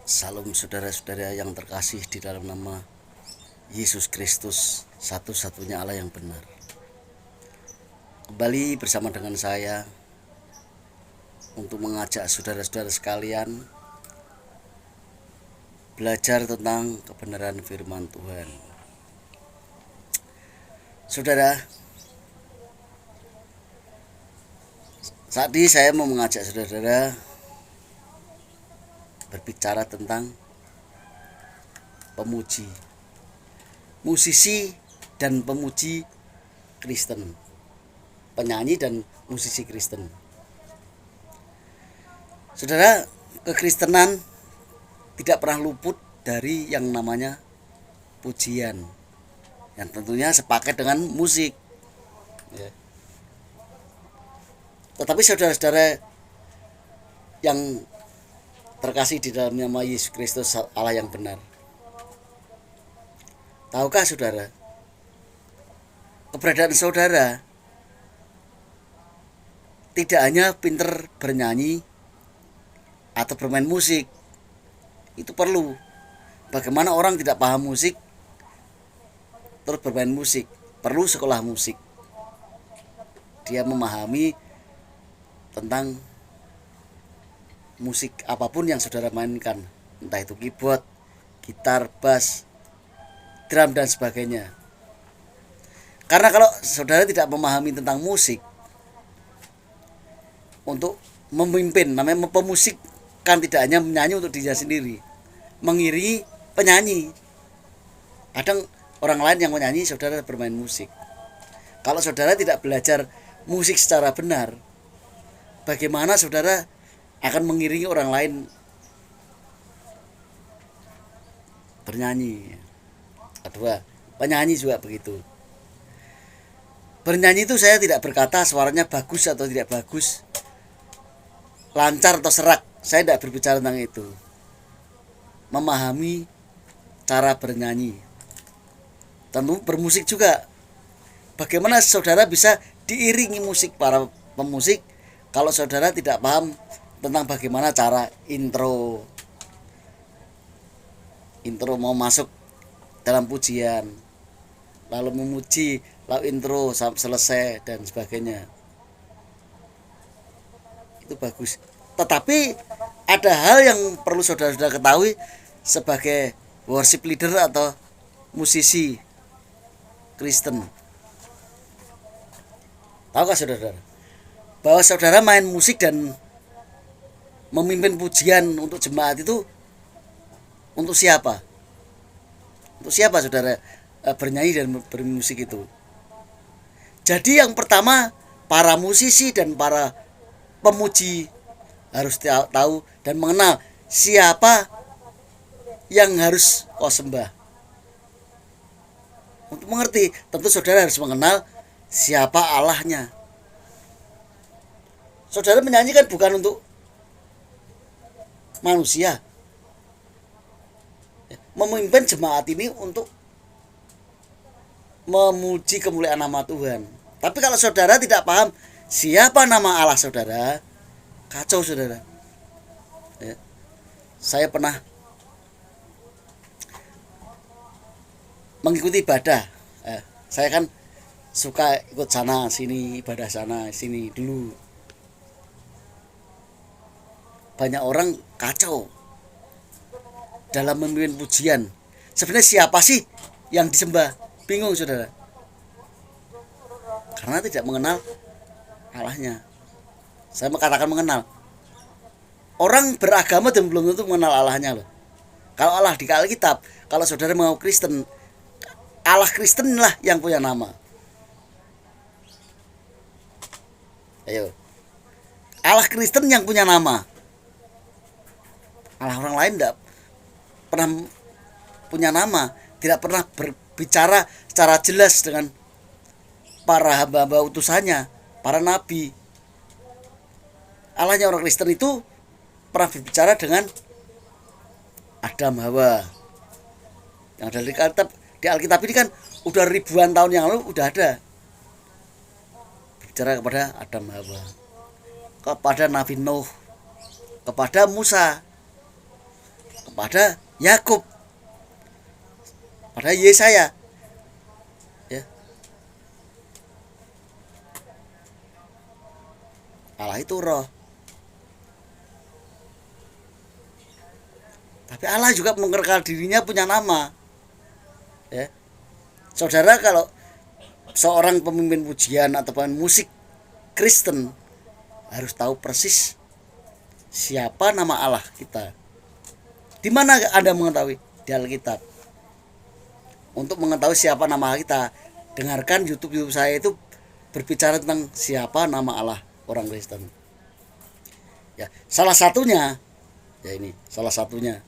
Salam saudara-saudara yang terkasih di dalam nama Yesus Kristus, satu-satunya Allah yang benar. Kembali bersama dengan saya untuk mengajak saudara-saudara sekalian belajar tentang kebenaran firman Tuhan. Saudara, saat ini saya mau mengajak saudara-saudara berbicara tentang pemuji, musisi dan pemuji Kristen, penyanyi dan musisi Kristen. Saudara, kekristenan tidak pernah luput dari yang namanya pujian, yang tentunya sepaket dengan musik. Tetapi saudara-saudara yang terkasih di dalam nama Yesus Kristus, Allah yang benar, tahukah saudara, keberadaan saudara tidak hanya pinter bernyanyi atau bermain musik, itu perlu. Bagaimana orang tidak paham musik terus bermain musik? Perlu sekolah musik. Dia memahami tentang musik apapun yang saudara mainkan, entah itu keyboard, gitar, bass, drum dan sebagainya. Karena kalau saudara tidak memahami tentang musik, untuk memimpin, namanya pemusik kan tidak hanya menyanyi untuk dirinya sendiri, mengiringi penyanyi. Kadang orang lain yang menyanyi, saudara bermain musik. Kalau saudara tidak belajar musik secara benar, bagaimana saudara akan mengiringi orang lain bernyanyi? Kedua, penyanyi juga begitu. Bernyanyi itu saya tidak berkata suaranya bagus atau tidak bagus, lancar atau serak. Saya tidak berbicara tentang itu. Memahami cara bernyanyi. Tentu bermusik juga. Bagaimana saudara bisa diiringi musik para pemusik kalau saudara tidak paham tentang bagaimana cara intro mau masuk dalam pujian, lalu memuji, lalu intro sampai selesai dan sebagainya. Itu bagus. Tetapi ada hal yang perlu saudara-saudara ketahui sebagai worship leader atau musisi Kristen. Tahukah saudara bahwa saudara main musik dan memimpin pujian untuk jemaat itu untuk siapa? Untuk siapa saudara bernyanyi dan bermusik itu? Jadi yang pertama, para musisi dan para pemuji harus tahu dan mengenal siapa yang harus kau sembah. Untuk mengerti, tentu saudara harus mengenal siapa Allahnya. Saudara menyanyi kan bukan untuk manusia. Memimpin jemaat ini untuk memuji kemuliaan nama Tuhan. Tapi kalau saudara tidak paham siapa nama Allah saudara, kacau saudara. Saya pernah mengikuti ibadah. Saya kan suka ikut sana sini, ibadah sana sini dulu. Banyak orang kacau dalam memimpin pujian. Sebenarnya siapa sih yang disembah? Bingung saudara. Karena tidak mengenal Allahnya. Saya mengatakan mengenal. Orang beragama dan belum tentu mengenal Allahnya loh. Kalau Allah di Alkitab, kalau saudara mau Kristen, Allah Kristen lah yang punya nama. Ayo. Allah Kristen yang punya nama. Allah orang lain tidak pernah punya nama, tidak pernah berbicara secara jelas dengan para hamba-hamba utusannya, para nabi. Allahnya orang Kristen itu pernah berbicara dengan Adam Hawa. Yang dari di Alkitab ini kan udah ribuan tahun yang lalu udah ada. Berbicara kepada Adam Hawa, kepada Nabi Nuh, kepada Musa, pada Yakub, pada Yesaya. Ya. Allah itu roh. Tapi Allah juga mengenal dirinya punya nama. Ya. Saudara, kalau seorang pemimpin pujian atau pemain musik Kristen harus tahu persis siapa nama Allah kita. Di mana Anda mengetahui? Di Alkitab. Untuk mengetahui siapa nama Allah kita, dengarkan YouTube saya itu berbicara tentang siapa nama Allah orang Kristen. Ya, salah satunya ya ini, salah satunya.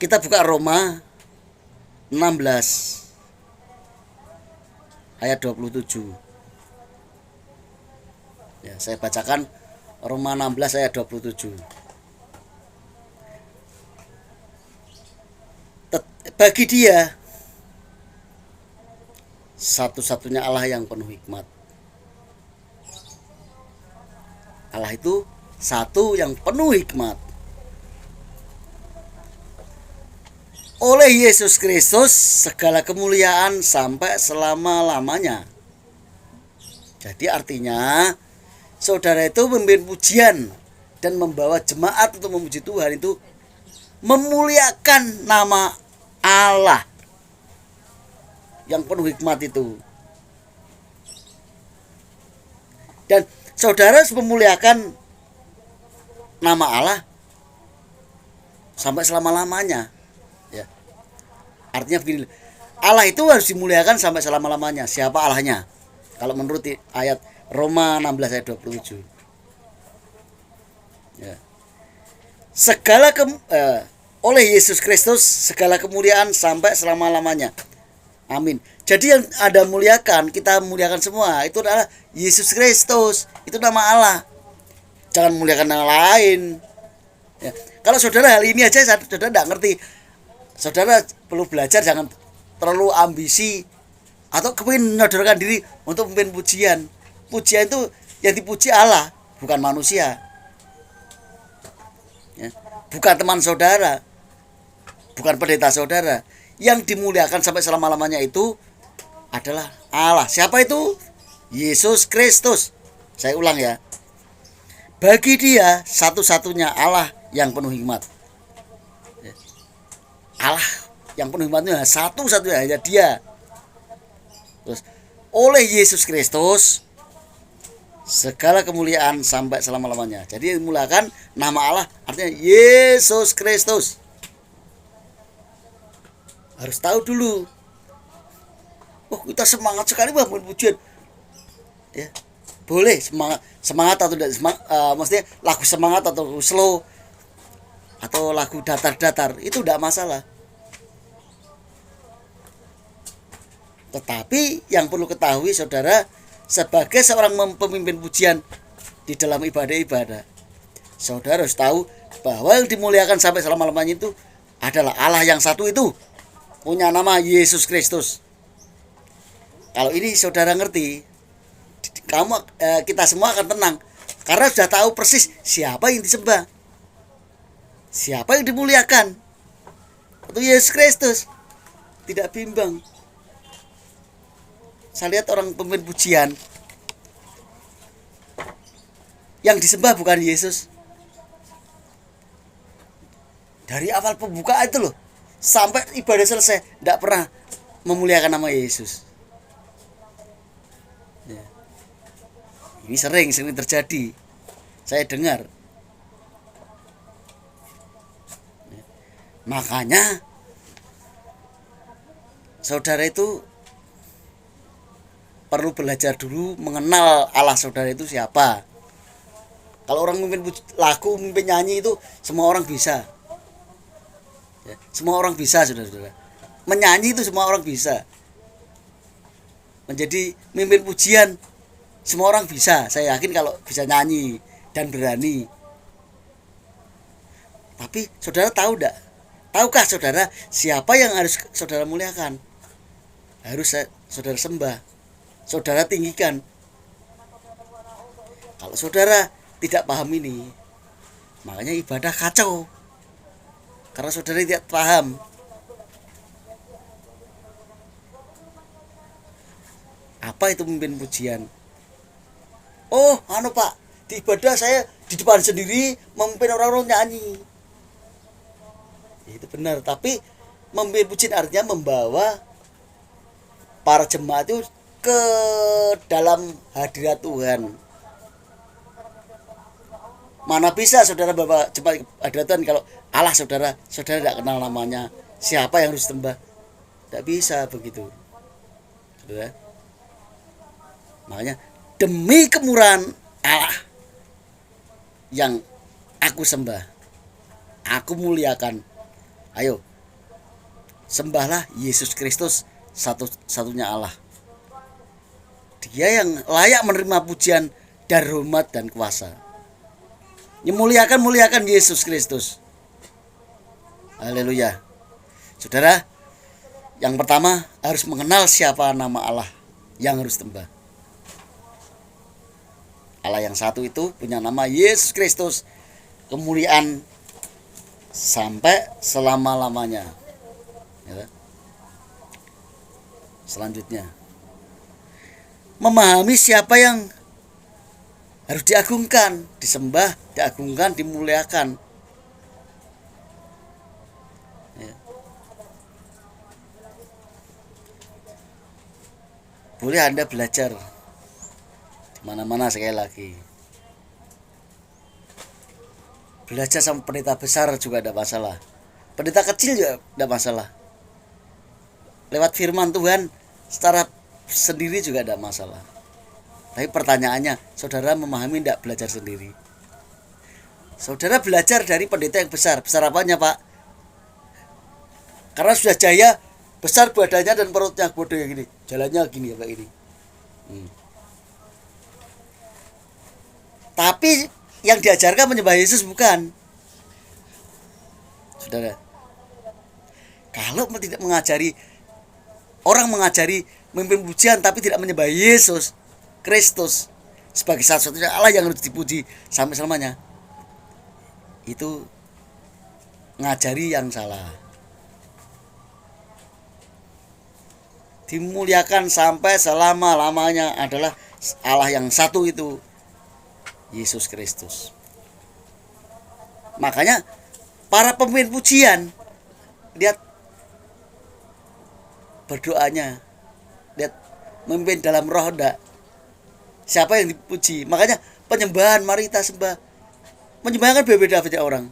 Kita buka Roma 16 ayat 27. Ya, saya bacakan Roma 16 ayat 27. Bagi Dia satu-satunya Allah yang penuh hikmat. Allah itu satu yang penuh hikmat. Oleh Yesus Kristus segala kemuliaan sampai selama-lamanya. Jadi artinya saudara itu memimpin pujian dan membawa jemaat untuk memuji Tuhan itu memuliakan nama Allah yang penuh hikmat itu. Dan saudara harus memuliakan nama Allah sampai selama-lamanya. Ya. Artinya begini, Allah itu harus dimuliakan sampai selama-lamanya. Siapa Allahnya? Kalau menurut ayat Roma 16 ayat 27. Ya. Oleh Yesus Kristus segala kemuliaan sampai selama-lamanya. Amin. Jadi yang ada muliakan, kita muliakan semua, itu adalah Yesus Kristus. Itu nama Allah. Jangan muliakan nama lain. Ya. Kalau saudara hal ini aja saudara tidak ngerti, saudara perlu belajar, jangan terlalu ambisi atau kepingin menyodorkan diri untuk memimpin pujian. Pujian itu yang dipuji Allah, bukan manusia. Ya. Bukan teman saudara, bukan pendeta saudara. Yang dimuliakan sampai selama-lamanya itu adalah Allah. Siapa itu? Yesus Kristus. Saya ulang ya. Bagi Dia satu-satunya Allah yang penuh hikmat. Allah yang penuh hikmatnya satu-satunya hanya Dia. Terus oleh Yesus Kristus segala kemuliaan sampai selama-lamanya. Jadi dimuliakan nama Allah artinya Yesus Kristus. Harus tahu dulu. Oh, kita semangat sekali bangun pujian. Ya. Boleh semangat atau tidak semangat, maksudnya lagu semangat atau slow atau lagu datar-datar itu tidak masalah. Tetapi yang perlu ketahui saudara, sebagai seorang pemimpin pujian di dalam ibadah-ibadah, saudara harus tahu bahwa yang dimuliakan sampai selama-lamanya itu adalah Allah yang satu itu, punya nama Yesus Kristus. Kalau ini saudara ngerti, kita semua akan tenang karena sudah tahu persis siapa yang disembah, siapa yang dimuliakan. Itu Yesus Kristus. Tidak bimbang. Saya lihat orang pemimpin pujian yang disembah bukan Yesus. Dari awal pembukaan itu loh sampai ibadah selesai tidak pernah memuliakan nama Yesus. Ya. Ini sering terjadi. Saya dengar. Ya. Makanya saudara itu perlu belajar dulu mengenal Allah saudara itu siapa. Kalau orang memimpin lagu, memimpin nyanyi itu semua orang bisa. Ya, semua orang bisa, saudara-saudara. Menyanyi itu semua orang bisa. Menjadi memimpin pujian semua orang bisa. Saya yakin kalau bisa nyanyi dan berani. Tapi saudara tahu enggak? Tahukah saudara siapa yang harus saudara muliakan? Harus saudara sembah, saudara tinggikan. Kalau saudara tidak paham ini, makanya ibadah kacau. Karena saudara tidak paham apa itu memimpin pujian. Oh, Pak, di ibadah saya di depan sendiri memimpin orang-orang nyanyi. Itu benar, tapi memimpin pujian artinya membawa para jemaat itu ke dalam hadirat Tuhan. Mana bisa saudara bawa jemaat hadirat Tuhan kalau Allah saudara tidak kenal namanya, siapa yang harus sembah? Tidak bisa begitu, saudara. Makanya demi kemurahan Allah yang aku sembah, aku muliakan. Ayo, sembahlah Yesus Kristus, satu-satunya Allah. Dia yang layak menerima pujian dan hormat dan kuasa. Muliakan Yesus Kristus. Haleluya. Saudara, yang pertama harus mengenal siapa nama Allah yang harus sembah. Allah yang satu itu punya nama Yesus Kristus, kemuliaan sampai selama-lamanya. Ya. Selanjutnya, memahami siapa yang harus diagungkan, disembah, diagungkan, dimuliakan. Ya. Boleh Anda belajar mana-mana, sekali lagi belajar sama pendeta besar juga ada masalah, pendeta kecil juga ada masalah, lewat firman Tuhan secara sendiri juga ada masalah. Tapi pertanyaannya, saudara memahami tidak belajar sendiri? Saudara belajar dari pendeta yang besar. Besar apanya, Pak? Karena sudah jaya, besar badannya dan perutnya, bodoh yang gini, jalannya gini kayak gini. Tapi yang diajarkan menyembah Yesus bukan. Saudara, kalau tidak mengajari, orang mengajari memimpin pujian tapi tidak menyembah Yesus Kristus sebagai satu-satunya Allah yang harus dipuji sampai selamanya, itu ngajari yang salah. Dimuliakan sampai selama-lamanya adalah Allah yang satu itu, Yesus Kristus. Makanya para pemimpin pujian, lihat berdoanya, lihat memimpin dalam roh enggak, siapa yang dipuji. Makanya penyembahan, mari kita sembah. Menyembah kan berbeda banyak orang.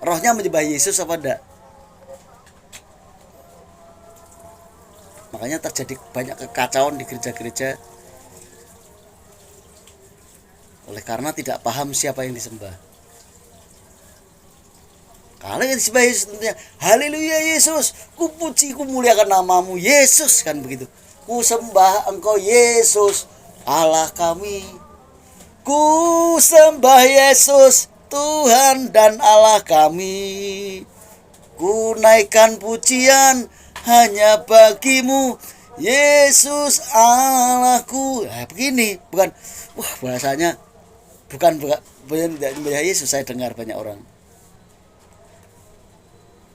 Rohnya menyembah Yesus apa enggak? Makanya terjadi banyak kekacauan di gereja-gereja oleh karena tidak paham siapa yang disembah. Kalau yang disembah Yesus tentunya haleluya Yesus, ku puji, ku muliakan namamu Yesus, kan begitu. Ku sembah engkau Yesus Allah kami, ku sembah Yesus Tuhan dan Allah kami, ku naikkan pujian hanya bagimu Yesus Allahku. Nah, begini, bukan bahasanya bukan Yesus. Saya dengar banyak orang,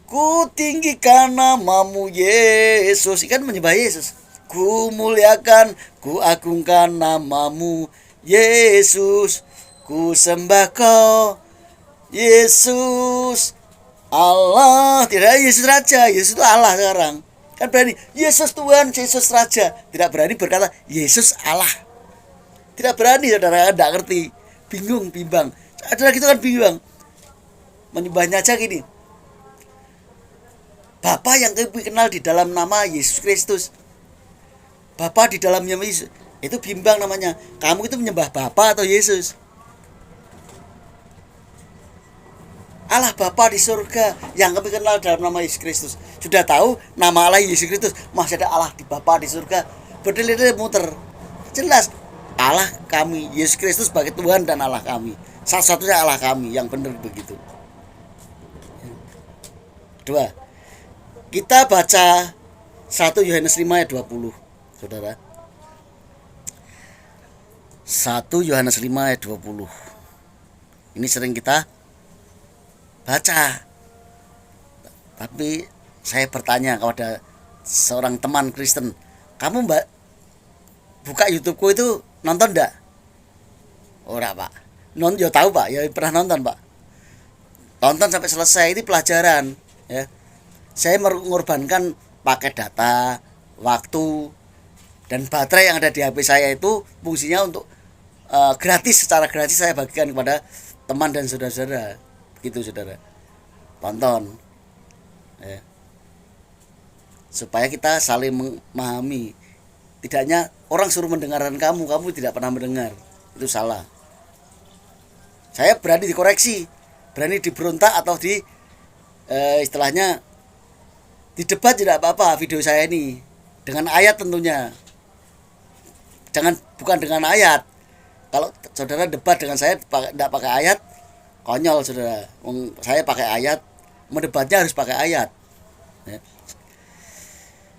ku tinggikan namamu Yesus, kan menyembah Yesus. Ku muliakan, ku agungkan namamu Yesus, ku sembah kau Yesus Allah. Tidak Yesus Raja, Yesus itu Allah sekarang. Kan berani Yesus Tuhan, Yesus Raja. Tidak berani berkata Yesus Allah. Tidak berani, saudara, tidak ngerti. Bingung, bimbang. Saudara gitu kan bingung. Menyembahnya aja gini, Bapa yang kami kenal di dalam nama Yesus Kristus, Bapa di dalamnya Yesus, itu bimbang namanya. Kamu itu menyembah Bapa atau Yesus? Allah Bapa di surga yang kami kenal dalam nama Yesus Kristus. Sudah tahu nama Allah Yesus Kristus, masih ada Allah di Bapa di surga. Berdiri muter. Jelas Allah kami, Yesus Kristus sebagai Tuhan dan Allah kami. Satu-satunya Allah kami, yang benar begitu. Kedua, kita baca 1 Yohanes 5 ayat 20, saudara. 1 Yohanes 5 ayat 20. Ini sering kita baca. Tapi saya bertanya kepada seorang teman Kristen, kamu buka YouTubeku itu nonton enggak? Ora pak. Ya tahu pak, ya pernah nonton pak. Tonton sampai selesai, ini pelajaran ya. Saya mengorbankan pakai data, waktu, dan baterai yang ada di HP saya itu fungsinya untuk gratis, secara gratis saya bagikan kepada teman dan saudara-saudara. Begitu saudara. Tonton ya. Supaya kita saling memahami. Tidaknya orang suruh mendengarkan kamu tidak pernah mendengar. Itu salah. Saya berani dikoreksi, berani diberontak atau istilahnya didebat tidak apa-apa video saya ini. Dengan ayat tentunya. Bukan dengan ayat. Kalau saudara debat dengan saya tidak pakai ayat, konyol saudara. Saya pakai ayat, mendebatnya harus pakai ayat. Ya.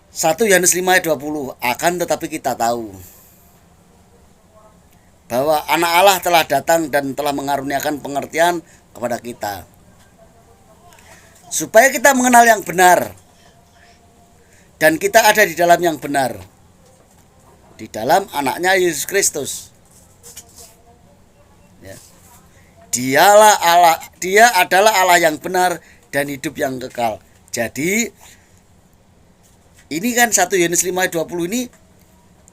1 Yohanes 5 ayat 20, akan tetapi kita tahu bahwa anak Allah telah datang dan telah mengaruniakan pengertian kepada kita, supaya kita mengenal yang benar, dan kita ada di dalam yang benar, di dalam anaknya Yesus Kristus ya. Dia adalah Allah yang benar dan hidup yang kekal. Jadi ini kan 1 Yohanes 5 ayat 20 ini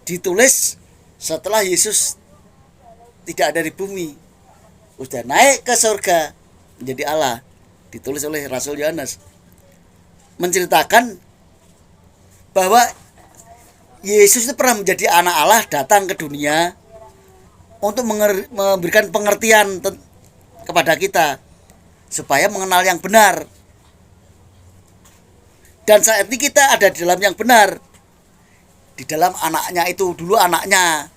ditulis setelah Yesus tidak ada di bumi, sudah naik ke surga menjadi Allah. Ditulis oleh Rasul Yohanes, menceritakan bahwa Yesus itu pernah menjadi anak Allah, datang ke dunia untuk memberikan pengertian kepada kita supaya mengenal yang benar. Dan saat ini kita ada di dalam yang benar, di dalam anaknya itu. Dulu anaknya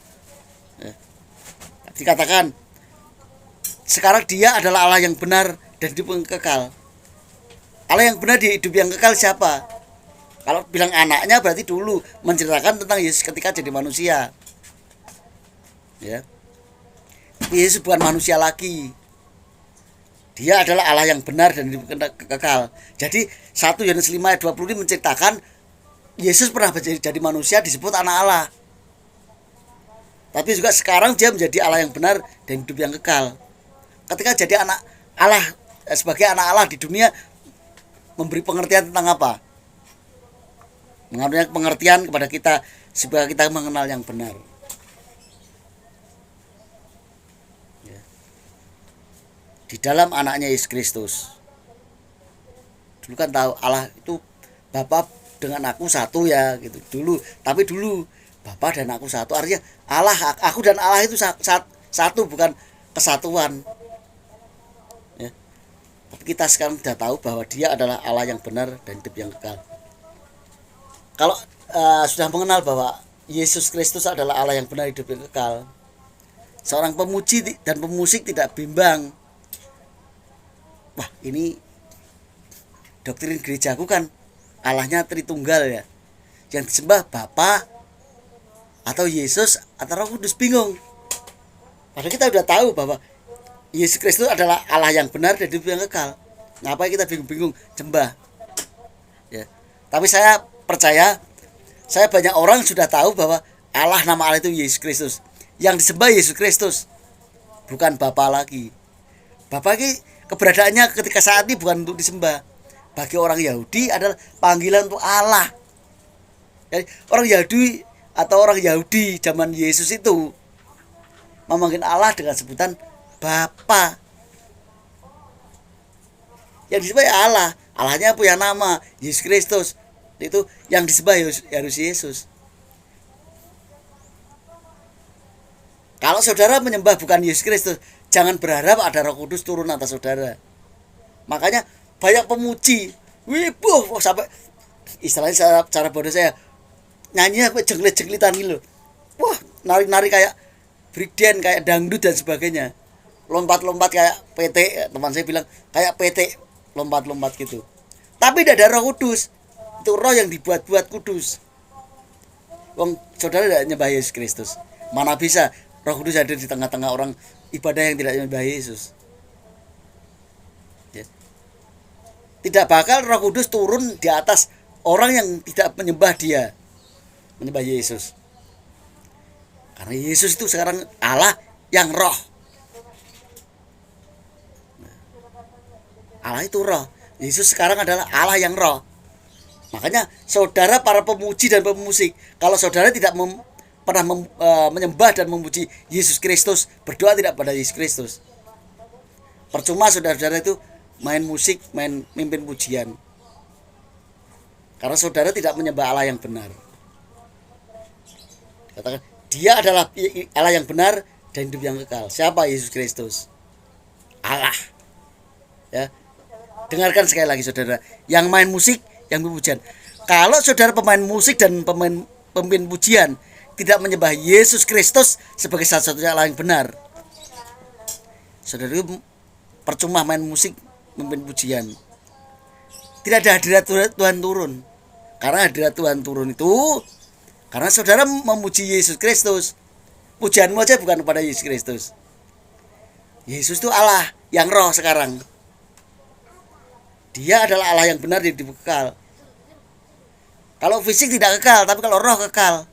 dikatakan, sekarang dia adalah Allah yang benar dan hidup yang kekal. Allah yang benar di hidup yang kekal siapa? Kalau bilang anaknya berarti dulu menceritakan tentang Yesus ketika jadi manusia ya. Yesus bukan manusia lagi, dia adalah Allah yang benar dan hidup kekal. Jadi 1 Yohanes 5 ayat 20 ini menceritakan Yesus pernah jadi manusia, disebut anak Allah. Tapi juga sekarang dia menjadi Allah yang benar dan hidup yang kekal. Ketika jadi anak Allah, sebagai anak Allah di dunia, memberi pengertian tentang apa? Mengambil pengertian kepada kita supaya kita mengenal yang benar. Ya. Di dalam anaknya Yesus Kristus. Dulu kan tahu Allah itu Bapa dengan aku satu ya gitu dulu. Tapi dulu Bapa dan aku satu, artinya Allah, aku dan Allah itu satu, bukan kesatuan ya. Tapi kita sekarang sudah tahu bahwa dia adalah Allah yang benar dan hidup yang kekal. Kalau sudah mengenal bahwa Yesus Kristus adalah Allah yang benar, hidup yang kekal, seorang pemuji dan pemusik tidak bimbang. Wah, ini doktrin gerejaku kan Allahnya Tritunggal ya, yang disembah Bapa atau Yesus atau Roh Kudus, bingung. Padahal kita sudah tahu bahwa Yesus Kristus adalah Allah yang benar dan hidup yang kekal. Ngapain kita bingung-bingung sembah ya. Tapi saya percaya, saya banyak orang sudah tahu bahwa Allah, nama Allah itu Yesus Kristus. Yang disembah Yesus Kristus, bukan Bapa lagi. Bapa ini keberadaannya ketika saat ini bukan untuk disembah. Bagi orang Yahudi adalah panggilan untuk Allah. Jadi orang Yahudi atau orang Yahudi zaman Yesus itu memanggil Allah dengan sebutan Bapa. Yang disembah ya Allah. Allahnya punya nama Yesus Kristus. Itu yang disembah harus Yesus. Kalau saudara menyembah bukan Yesus Kristus, jangan berharap ada Roh Kudus turun atas saudara. Makanya banyak pemuji, wibuh sampai istilahnya cara bodoh saya, nyanyinya jenglit-jenglitan gitu. Wah, nari-nari kayak breakdance, kayak dangdut dan sebagainya. Lompat-lompat kayak PT, teman saya bilang kayak PT, lompat-lompat gitu. Tapi tidak ada Roh Kudus. Itu roh yang dibuat-buat kudus. Wong saudara tidak menyembah Yesus Kristus. Mana bisa Roh Kudus ada di tengah-tengah orang ibadah yang tidak menyembah Yesus. Ya. Tidak bakal Roh Kudus turun di atas orang yang tidak menyembah dia, menyembah Yesus. Karena Yesus itu sekarang Allah yang roh. Allah itu roh. Yesus sekarang adalah Allah yang roh. Makanya saudara para pemuji dan pemusik, kalau saudara tidak pernah menyembah dan memuji Yesus Kristus, berdoa tidak pada Yesus Kristus, percuma saudara-saudara itu main musik, main mimpin pujian. Karena saudara tidak menyembah Allah yang benar. Katakan, dia adalah Allah yang benar dan hidup yang kekal. Siapa? Yesus Kristus. Allah. Ya. Dengarkan sekali lagi saudara, yang main musik, yang pujian. Kalau saudara pemain musik dan pemimpin pujian tidak menyembah Yesus Kristus sebagai satu-satunya Allah yang benar, saudara itu percuma main musik, memimpin pujian. Tidak ada hadirat Tuhan turun. Karena hadirat Tuhan turun itu karena saudara memuji Yesus Kristus. Pujianmu aja bukan kepada Yesus Kristus. Yesus itu Allah yang roh sekarang. Dia adalah Allah yang benar dan hidup kekal. Kalau fisik tidak kekal, tapi kalau roh kekal.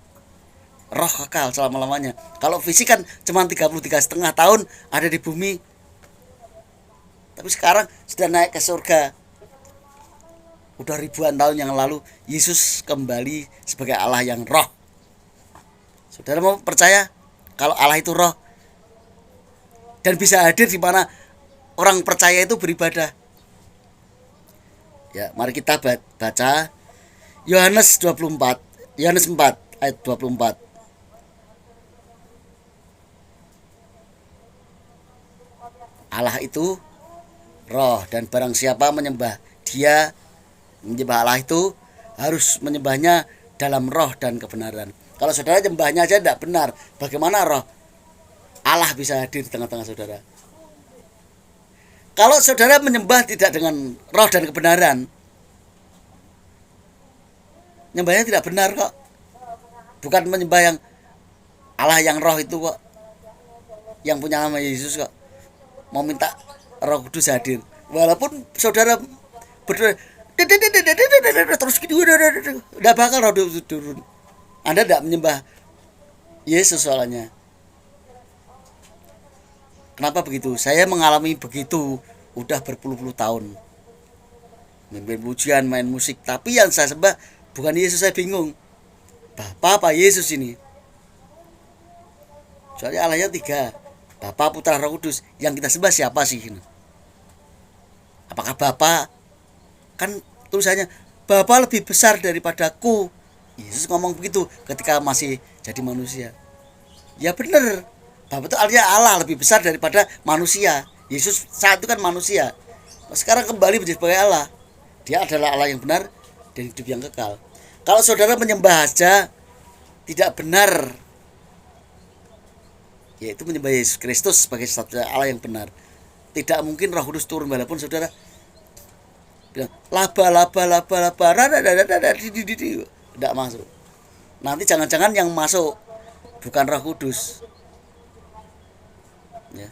Roh kekal selama-lamanya. Kalau fisik kan cuma 33,5 tahun ada di bumi. Tapi sekarang sudah naik ke surga. Udah ribuan tahun yang lalu Yesus kembali sebagai Allah yang roh. Saudara mau percaya kalau Allah itu roh dan bisa hadir di mana orang percaya itu beribadah? Ya, mari kita baca Yohanes 24, Yohanes 4 ayat 24. Allah itu roh dan barang siapa menyembah dia, menyembah Allah itu harus menyembahnya dalam roh dan kebenaran. Kalau saudara menyembahnya aja tidak benar, bagaimana roh Allah bisa hadir di tengah-tengah saudara? Kalau saudara menyembah tidak dengan roh dan kebenaran, menyembahnya tidak benar kok. Bukan menyembah yang Allah yang roh itu kok, yang punya nama Yesus kok. Mau minta Roh Kudus hadir. Walaupun saudara berdoa terus gitu, udah bakal Roh Kudus turun. Anda tidak menyembah Yesus soalnya. Kenapa begitu? Saya mengalami begitu udah berpuluh-puluh tahun. Mimpin pujian, main musik, tapi yang saya sembah bukan Yesus. Saya bingung. Bapa apa Yesus ini? Soalnya Allahnya 3. Bapa, Putra, Roh Kudus. Yang kita sembah siapa sih ini? Apakah Bapa? Kan tulisannya Bapa lebih besar daripadaku. Yesus ngomong begitu ketika masih jadi manusia. Ya benar. Bapa itu artinya Allah lebih besar daripada manusia. Yesus saat itu kan manusia. Sekarang kembali menjadi sebagai Allah. Dia adalah Allah yang benar dan hidup yang kekal. Kalau saudara menyembah saja tidak benar, yaitu menyembah Yesus Kristus sebagai satu Allah yang benar, tidak mungkin Roh Kudus turun. Walaupun saudara bilang laba tidak masuk. Nanti jangan-jangan yang masuk bukan Roh Kudus, ya,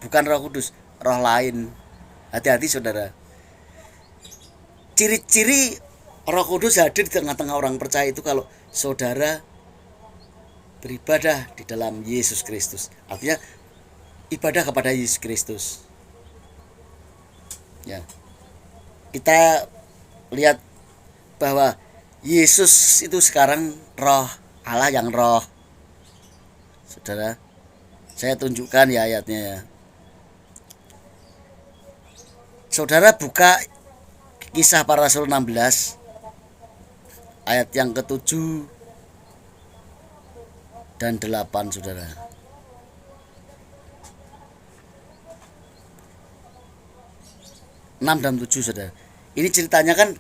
bukan Roh Kudus, roh lain. Hati-hati saudara. Ciri-ciri Roh Kudus hadir di tengah-tengah orang percaya itu kalau saudara beribadah di dalam Yesus Kristus. Artinya ibadah kepada Yesus Kristus. Ya. Kita lihat bahwa Yesus itu sekarang roh, Allah yang roh. Saudara, saya tunjukkan ya ayatnya ya. Saudara buka Kisah Para Rasul 16 ayat yang ke-7 dan 8 saudara. (6 dan 7 saudara. Ini ceritanya kan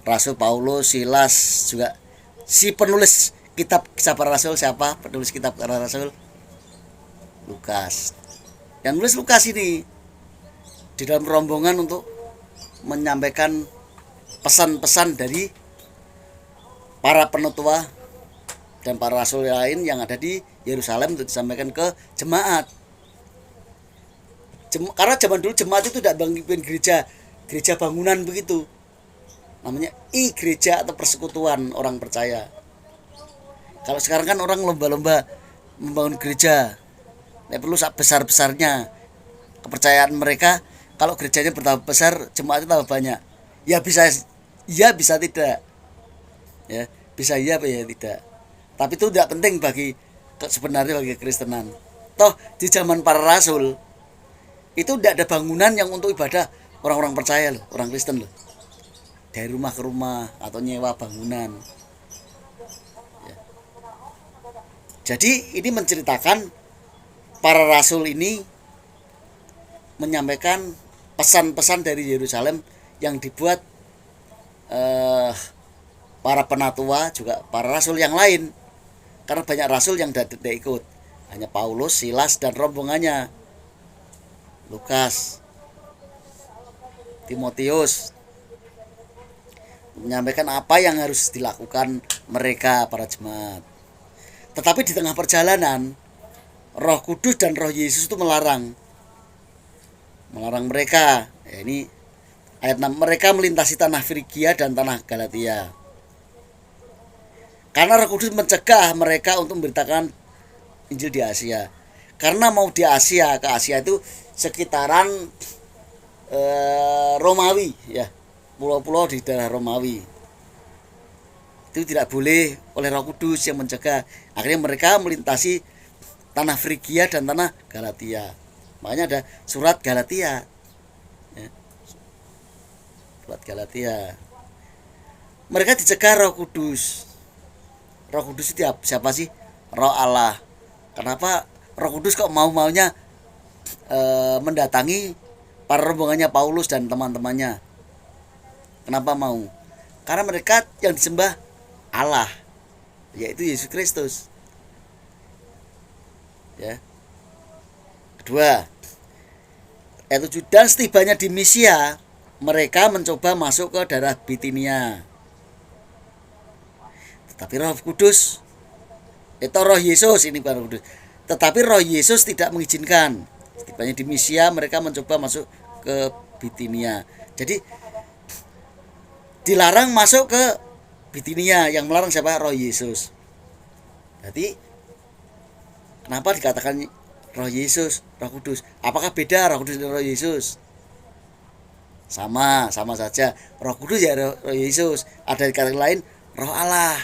Rasul Paulus, Silas, juga si penulis kitab Kisah Para Rasul siapa? Penulis kitab Para Rasul Lukas. Yang nulis Lukas ini di dalam rombongan untuk menyampaikan pesan-pesan dari para penutua dan para rasul lain yang ada di Yerusalem untuk disampaikan ke jemaat. Karena zaman dulu jemaat itu tidak memimpin gereja gereja bangunan begitu. Namanya gereja atau persekutuan orang percaya. Kalau sekarang kan orang lomba-lomba membangun gereja. Nah, perlu besar-besarnya kepercayaan mereka. Kalau gerejanya bertambah besar, jemaatnya tambah banyak. Ya bisa, ya bisa tidak. Ya, bisa iya apa ya tidak. Tapi itu tidak penting bagi sebenarnya bagi Kristenan. Toh di zaman para rasul itu tidak ada bangunan yang untuk ibadah orang-orang percaya loh, orang Kristen loh. Dari rumah ke rumah atau nyewa bangunan. Ya. Jadi ini menceritakan para rasul ini menyampaikan pesan-pesan dari Yerusalem yang dibuat para penatua juga para rasul yang lain, karena banyak rasul yang tidak ikut, hanya Paulus, Silas dan rombongannya, Lukas, Timotius, menyampaikan apa yang harus dilakukan mereka para jemaat. Tetapi di tengah perjalanan Roh Kudus dan Roh Yesus itu melarang mereka. Ya, ini ayat 6, mereka melintasi tanah Frigia dan tanah Galatia. Karena Roh Kudus mencegah mereka untuk memberitakan Injil di Asia. Karena mau di Asia, ke Asia itu sekitaran Romawi ya. Pulau-pulau di daerah Romawi. Itu tidak boleh oleh Roh Kudus yang mencegah. Akhirnya mereka melintasi tanah Frigia dan tanah Galatia. Makanya ada surat Galatia. Ya. Surat Galatia. Mereka dicegah Roh Kudus. Roh Kudus itu siapa sih? Roh Allah. Kenapa Roh Kudus kok mau-maunya mendatangi para rombongannya Paulus dan teman-temannya? Kenapa mau? Karena mereka yang disembah Allah, yaitu Yesus Kristus. Ya. Kedua, ayat 7, dan setibanya di Misia, mereka mencoba masuk ke daerah Bitinia. Tetapi Roh Kudus, itu Roh Yesus, ini bukan Roh Kudus. Tetapi Roh Yesus tidak mengizinkan. Setibanya di Misia, mereka mencoba masuk ke Bitinia. Jadi dilarang masuk ke Bitinia. Yang melarang siapa? Roh Yesus. Jadi kenapa dikatakan Roh Yesus, Roh Kudus? Apakah beda Roh Kudus dan Roh Yesus? Sama saja. Roh Kudus ya Roh Yesus. Ada kata lain Roh Allah.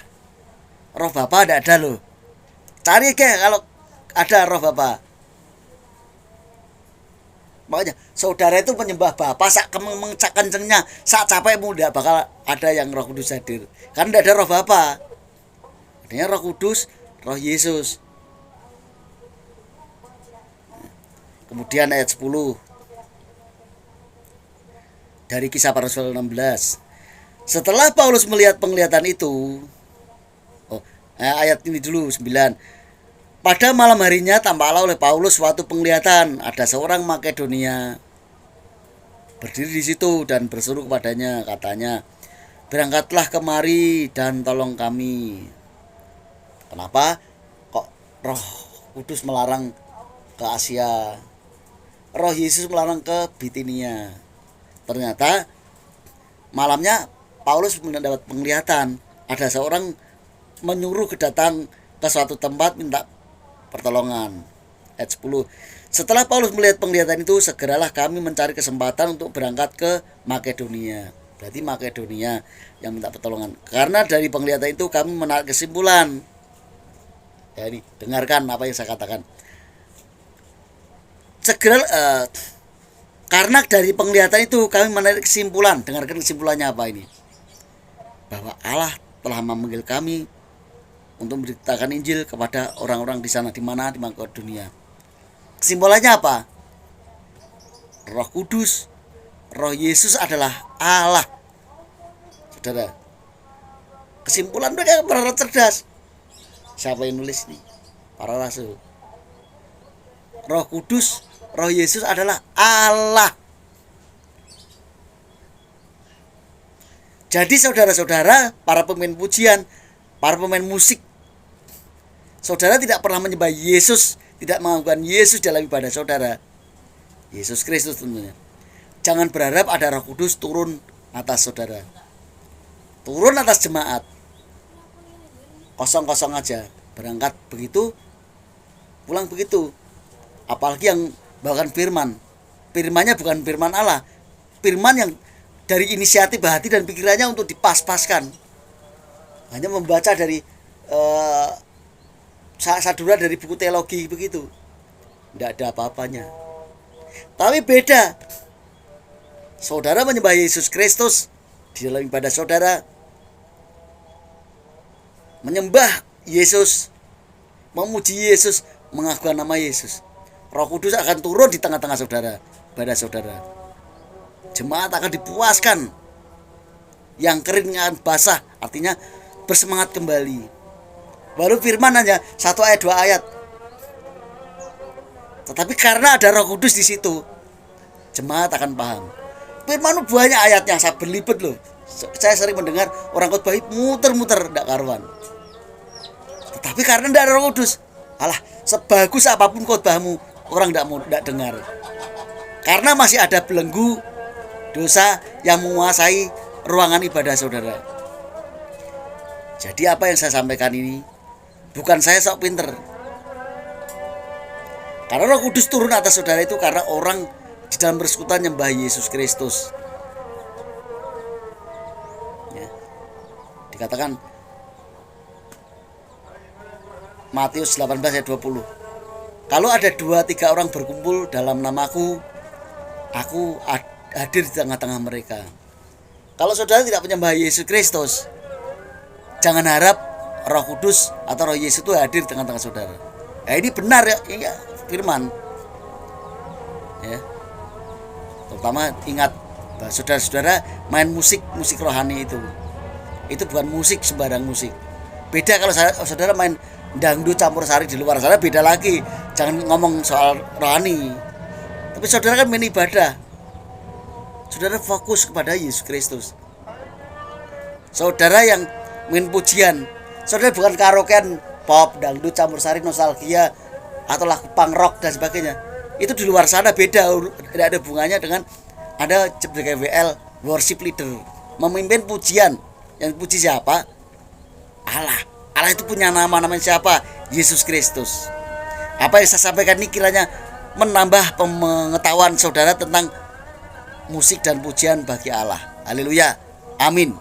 Roh Bapa tidak ada loh. Cari ke kalau ada Roh Bapa. Makanya saudara itu penyembah Bapa sak kencengnya, sak capekmu tidak bakal ada yang Roh Kudus hadir. Karena tidak ada Roh Bapa. Adanya Roh Kudus, Roh Yesus. Kemudian ayat 10 dari Kisah Para Rasul 16. Setelah Paulus melihat penglihatan itu, ayat ini dulu 9. Pada malam harinya tampaklah oleh Paulus suatu penglihatan. Ada seorang Makedonia berdiri di situ dan berseru kepadanya, katanya, berangkatlah kemari dan tolong kami. Kenapa kok Roh Kudus melarang ke Asia? Roh Yesus melarang ke Bitinia. Ternyata malamnya Paulus mendapat penglihatan. Ada seorang menyuruh datang ke suatu tempat minta pertolongan. Ayat 10. Setelah Paulus melihat penglihatan itu, segeralah kami mencari kesempatan untuk berangkat ke Makedonia. Berarti Makedonia yang minta pertolongan. Karena dari penglihatan itu kami menarik kesimpulan. Ya, ini dengarkan apa yang saya katakan. Karena dari penglihatan itu kami menarik kesimpulan. Dengarkan kesimpulannya apa ini? Bahwa Allah telah memanggil kami untuk memberitakan Injil kepada orang-orang di sana, di mana, di Makedonia. Kesimpulannya apa? Roh Kudus, Roh Yesus adalah Allah. Saudara, kesimpulan mereka para cerdas. Siapa yang nulis ini? Para rasul. Roh Kudus, Roh Yesus adalah Allah. Jadi saudara-saudara, para pemain pujian, para pemain musik, saudara tidak pernah menyembah Yesus, tidak mengakukan Yesus dalam ibadah saudara. Yesus Kristus tentunya. Jangan berharap ada Roh Kudus turun atas saudara, turun atas jemaat. Kosong-kosong aja, berangkat begitu, pulang begitu. Apalagi yang bahkan firmannya bukan firman Allah, firman yang dari inisiatif hati dan pikirannya untuk dipas-paskan. Hanya membaca dari saduran dari buku teologi begitu, tidak ada apa-apanya. Tapi beda, saudara menyembah Yesus Kristus di dalam ibadah saudara, menyembah Yesus, memuji Yesus, mengagungkan nama Yesus. Roh Kudus akan turun di tengah-tengah saudara, ibadah saudara. Jemaat akan dipuaskan. Yang kering akan basah, artinya bersemangat kembali. Baru firman hanya 1 ayat 2 ayat. Tetapi karena ada Roh Kudus di situ, jemaat akan paham. Firman banyak ayatnya, saya berlibet loh. Saya sering mendengar orang khotbah muter-muter tidak karuan. Tetapi karena tidak ada Roh Kudus, alah, sebagus apapun khotbahmu, orang tidak dengar. Karena masih ada belenggu dosa yang menguasai ruangan ibadah saudara. Jadi apa yang saya sampaikan ini, bukan saya sok pinter. Karena Roh Kudus turun atas saudara itu karena orang di dalam persekutuan nyembah Yesus Kristus. Ya. Dikatakan Matius 18 ayat 20. Kalau ada 2-3 orang berkumpul dalam namaku, aku hadir di tengah-tengah mereka. Kalau saudara tidak menyembah Yesus Kristus, jangan harap Roh Kudus atau Roh Yesus itu hadir di tengah-tengah saudara. Ini benar ya, iya, firman. Ya. Terutama ingat, saudara-saudara main musik rohani itu bukan musik sembarang musik. Beda kalau saudara main dangdut campur sari di luar sana, beda lagi. Jangan ngomong soal rohani. Tapi saudara kan main ibadah. Saudara fokus kepada Yesus Kristus. Saudara yang main pujian, saudara bukan karaokean pop, dangdut, campur sari, nostalgia, atau lagu punk rock dan sebagainya. Itu di luar sana beda, tidak ada hubungannya dengan ada JBKWL worship leader, memimpin pujian. Yang puji siapa? Allah. Allah itu punya namanya siapa? Yesus Kristus. Apa yang saya sampaikan ini kiranya menambah pengetahuan saudara tentang musik dan pujian bagi Allah. Haleluya. Amin.